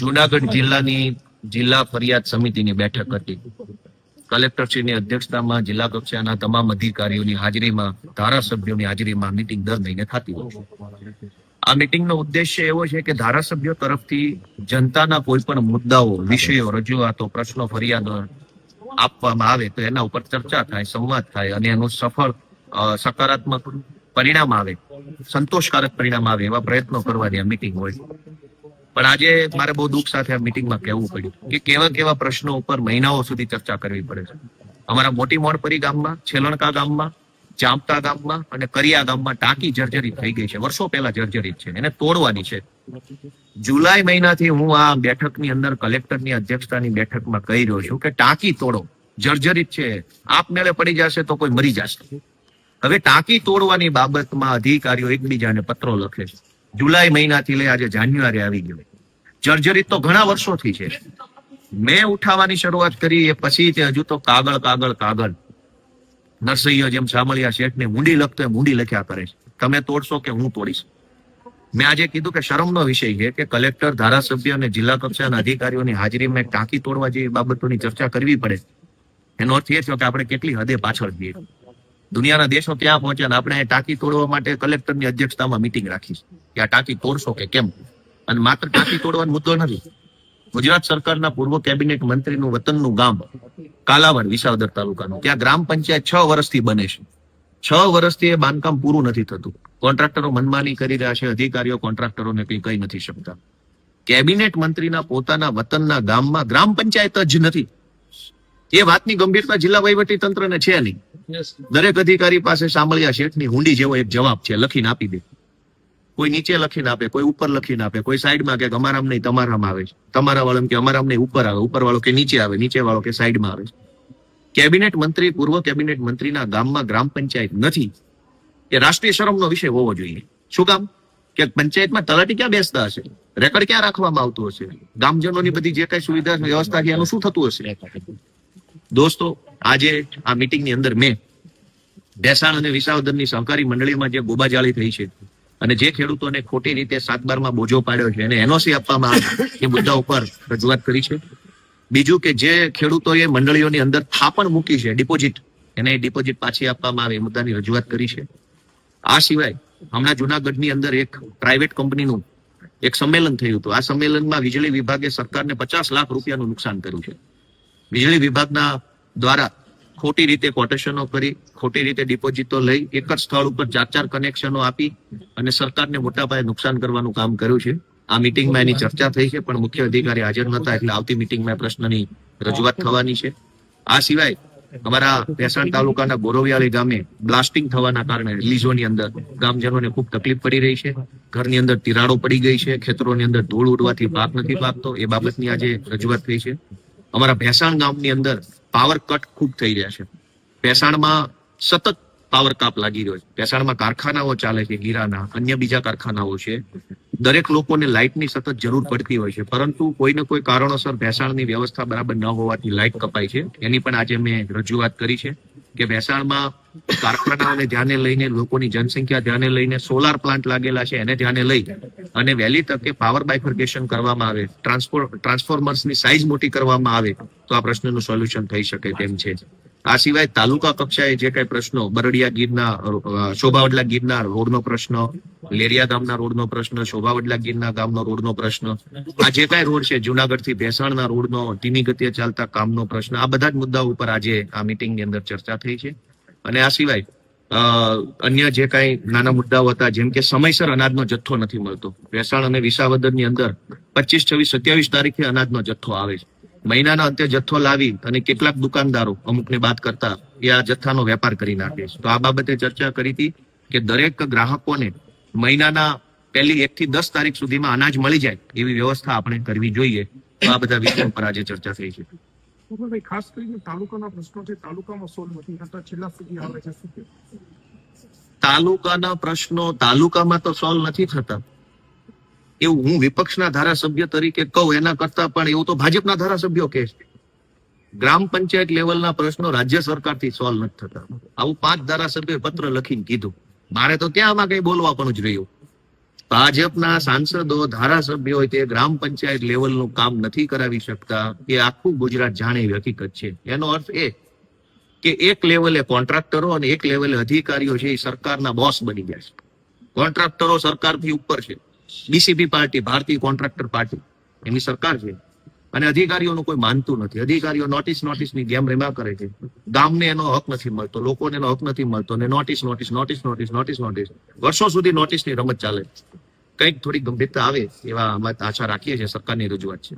જુનાગઢ જિલ્લાની જિલ્લા ફરિયાદ સમિતિની બેઠક હતી. કલેક્ટરશ્રીની અધ્યક્ષતામાં જિલ્લા કક્ષાના તમામ અધિકારીઓની હાજરીમાં, ધારાસભ્યોની હાજરીમાં મીટિંગ દર મહિને થતી હોય છે. આ મીટિંગનો ઉદ્દેશ્ય એવો છે કે ધારાસભ્યો તરફથી જનતાના કોઈ પણ મુદ્દાઓ, વિષયો, રજૂઆતો, પ્રશ્નો, ફરિયાદો આપવામાં આવે તો એના ઉપર ચર્ચા થાય, સંવાદ થાય અને એનું સફળ સકારાત્મક પરિણામ આવે, સંતોષકારક પરિણામ આવે એવા પ્રયત્નો કરવાની આ મીટિંગ હોય. પણ આજે મારે બહુ દુઃખ સાથે આ મીટિંગમાં કહેવું પડ્યું કે કેવા કેવા પ્રશ્નો ઉપર મહિનાઓ સુધી ચર્ચા કરવી પડે છે. અમારા મોટી મોણપરી ગામમાં, છેલણકા ગામમાં, ચાંપતા ગામમાં અને કરિયા ગામમાં ટાંકી જર્જરિત થઈ ગઈ છે. વર્ષો પહેલા જર્જરિત છે, એને તોડવાની છે. જુલાઈ મહિનાથી હું આ બેઠકની અંદર કલેક્ટરની અધ્યક્ષતાની બેઠકમાં કહી રહ્યો છું કે ટાંકી તોડો, જર્જરિત છે, આપમેળે પડી જશે તો કોઈ મરી જશે. હવે ટાંકી તોડવાની બાબતમાં અધિકારીઓ એકબીજાને પત્રો લખે છે. જુલાઈ મહિનાથી લઈ આજે જાન્યુઆરી આવી ગયો. જર્જરિત તો ઘણા વર્ષોથી છે. મેં ઉઠાવવાની શરૂઆત કરી એ પછી તે હજુ તો કાગળ નરસૈયો જેમ સામળિયા શેઠને મૂંડી લખતો એ મૂંડી લખ્યા કરે છે. તમે તોડશો કે હું તોડીશ? મેં આજે કીધું કે શરમનો વિષય છે કે કલેક્ટર, ધારાસભ્ય અને જિલ્લા કક્ષાના અધિકારીઓની હાજરીમાં એક ટાંકી તોડવા જેવી બાબતોની ચર્ચા કરવી પડે. એનો અર્થ એ છે કે આપણે કેટલી હદે પાછળ છીએ. દુનિયાના દેશો ક્યાં પહોંચ્યા ને આપણે ટાંકી તોડવા માટે કલેક્ટરની અધ્યક્ષતામાં મીટિંગ રાખી કે આ ટાંકી તોડશો કે કેમ. અને માત્ર ટાંકી તોડવાનો મુદ્દો નથી. ગુજરાત સરકારના પૂર્વ કેબિનેટ મંત્રીનું વતનનું ગામ કાલાવડ, વિસાવદર તાલુકાનું, ત્યાં ગ્રામ પંચાયત 6 વર્ષથી બને છે. 6 વર્ષથી એ બાંધકામ પૂરું નથી થતું. કોન્ટ્રાક્ટરો મનમાની કરી રહ્યા છે. અધિકારીઓ કોન્ટ્રાક્ટરોને કંઈ કહી નથી શકતા. કેબિનેટ મંત્રીના પોતાના વતનના ગામમાં ગ્રામ પંચાયત જ નથી. એ વાતની ગંભીરતા જિલ્લા વહીવટી તંત્રને છે નહીં. દરેક અધિકારી પાસે સામળિયા શેઠની હુંડી જેવો એક જવાબ છે, લખીને આપી દે. કોઈ નીચે લખીને આપે, કોઈ ઉપર લખીને આપે, કોઈ સાઈડમાં કે અમારામ નહીં તમારામાં આવે છે, તમારા વાળો કે અમારામ નહીં ઉપર આવે, ઉપર વાળો કે નીચે આવે, નીચે વાળો કે સાઈડમાં આવે છે. કેબિનેટ મંત્રી, પૂર્વ કેબિનેટ મંત્રીના ગામમાં ગ્રામ પંચાયત નથી. એ રાષ્ટ્રીય શરમનો વિષય હોવો જોઈએ. શું કામ? કે પંચાયતમાં તલાટી ક્યાં બેસતા હશે, રેકર્ડ ક્યાં રાખવામાં આવતું હશે, ગામજનોની બધી જે કઈ સુવિધા વ્યવસ્થા છે એનું શું થતું હશે? દોસ્તો, આજે આ મીટિંગની અંદર મેં ભેસાણ અને વિસાવદરની સહકારી મંડળીમાં જે ગોબાજાળી થઈ છે અને જે ખેડૂતોને ખોટી રીતે 7/12 બોજો પાડ્યો છે એને એનઓસી આપવામાં આવે એ મુદ્દા ઉપર રજૂઆત કરી છે. બીજું કે જે ખેડૂતોએ મંડળીઓની અંદર થાપણ મૂકી છે, ડિપોઝિટ, એને ડિપોઝિટ પાછી આપવામાં આવે એ મુદ્દાની રજૂઆત કરી છે. આ સિવાય હમણાં જુનાગઢની અંદર એક પ્રાઇવેટ કંપનીનું એક સંમેલન થયું હતું. આ સંમેલનમાં વીજળી વિભાગે સરકારને 50 લાખ રૂપિયાનું નુકસાન કર્યું છે. વીજળી વિભાગના દ્વારા ખોટી રીતે કોટેશનો કરી, ખોટી રીતે ડિપોઝિટો લઈ, એક જ સ્થળ ઉપર 4 કનેક્શનો આપી અને સરકારને મોટા પાયે નુકસાન કરવાનું કામ કર્યું છે. આ મીટિંગમાં એની ચર્ચા થઈ છે, પણ મુખ્ય અધિકારી હાજર નહોતા, એટલે આવતી મીટિંગમાં પ્રશ્નની રજૂઆત થવાની છે. આ સિવાય અમારા ભેસાણ તાલુકાના ગોરવિયાળી ગામે બ્લાસ્ટિંગ થવાના કારણે લીઝોની અંદર ગામજનોને ખૂબ તકલીફ પડી રહી છે. ઘરની અંદર તિરાડો પડી ગઈ છે, ખેતરોની અંદર ધૂળ ઉડવાથી પાક નથી પાકતો, એ બાબતની આજે રજૂઆત થઈ છે. અમારા ભેસાણ ગામની અંદર પાવર કટ ખૂબ થઈ રહ્યા છે. ભેસાણમાં સતત પાવર કાપ લાગી રહ્યો છે. ભેસાણમાં કારખાનાઓ ચાલે છે, ગીરાના, અન્ય બીજા કારખાનાઓ છે. દરેક લોકોને લાઇટની સતત જરૂર પડતી હોય છે, પરંતુ કોઈને કોઈ કારણોસર ભેસાણની વ્યવસ્થા બરાબર ન હોવાથી લાઇટ કપાય છે. એની પણ આજે મેં રજૂઆત કરી છે કે ભેસાણમાં કારખાનાઓને ધ્યાને લઈને, લોકોની જનસંખ્યા ધ્યાને લઈને, સોલાર પ્લાન્ટ લાગેલા છે એને ધ્યાને લઈ અને વહેલી તકે પાવર બાયફર્કેશન કરવામાં આવે, ટ્રાન્સફોર્મર્સની સાઇઝ મોટી કરવામાં આવે તો આ પ્રશ્નનું સોલ્યુશન થઈ શકે તેમ છે. આ સિવાય તાલુકા કક્ષાએ જે કઈ પ્રશ્નો, બરડિયા ગીરના, શોભાવડલા ગીરના રોડનો પ્રશ્ન, લેરિયા ગામના રોડનો પ્રશ્ન, શોભાવડલા ગીરના ગામનો રોડનો પ્રશ્ન, આ જે કઈ રોડ છે, જુનાગઢ થી ભેસાણના રોડનો ધીમી ગતિએ ચાલતા કામનો પ્રશ્ન, આ બધા જ મુદ્દાઓ ઉપર આજે આ મીટિંગની અંદર ચર્ચા થઈ છે. અને આ સિવાય અન્ય જે કઈ નાના મુદ્દાઓ હતા, જેમ કે સમયસર અનાજનો જથ્થો નથી મળતો. ભેસાણ અને વિસાવદરની અંદર 25, 26, 27 તારીખે અનાજનો જથ્થો આવે છે. મહિનાના અંતે જથ્થો લાવી અને કેટલાક દુકાનદારો અમુકને બાદ કરતા એ આ જથ્થાનો વેપાર કરી નાખે છે. તો આ બાબતે ચર્ચા કરી હતી કે દરેક ગ્રાહકોને મહિનાના પહેલી 1 થી 10 તારીખ સુધીમાં અનાજ મળી જાય એવી વ્યવસ્થા આપણે કરવી જોઈએ. તો આ બધા વિષયો પર આજે ચર્ચા થઈ છે. ખાસ કરીને તાલુકાના પ્રશ્નો છે, તાલુકામાં સોલ્વ નથી થતા, છેલ્લા સુધી આવે છે. શું તાલુકાના પ્રશ્નો તાલુકામાં તો સોલ્વ નથી થતા એવું હું વિપક્ષના ધારાસભ્ય તરીકે કહું એના કરતા પણ એવું તો ભાજપના ધારાસભ્યો કહે છે. ગ્રામ પંચાયત લેવલના પ્રશ્નો રાજ્ય સરકારથી સોલ્વ નથી થતા. આવું 5 ધારાસભ્યોએ પત્ર લખીને કીધું. મારે તો ક્યાં આમાં કઈ બોલવા પણ જ રહ્યું. ભાજપના સાંસદો ધારાસભ્યો હોય તે ગ્રામ પંચાયત લેવલનું કામ નથી કરાવી શકતા એ આખું ગુજરાત જાણે એવી હકીકત છે. એનો અર્થ એ કે એક લેવલે કોન્ટ્રાક્ટરો અને એક લેવલે અધિકારીઓ છે એ સરકારના બોસ બની ગયા છે. કોન્ટ્રાક્ટરો સરકારથી ઉપર છે. બીસીપી પાર્ટી, ભારતીય કોન્ટ્રાક્ટર પાર્ટી, એની સરકાર છે. અને અધિકારીઓનું કોઈ માનતું નથી. અધિકારીઓ નોટિસની ગેમ રમ્યા કરે છે. ગામને એનો હક નથી મળતો, લોકોને એનો હક નથી મળતો, અને નોટિસ. વર્ષો સુધી નોટિસની રમત ચાલે. કંઈક થોડી ગંભીરતા આવે એવા અમે આશા રાખીએ છીએ. સરકારની રજૂઆત છે.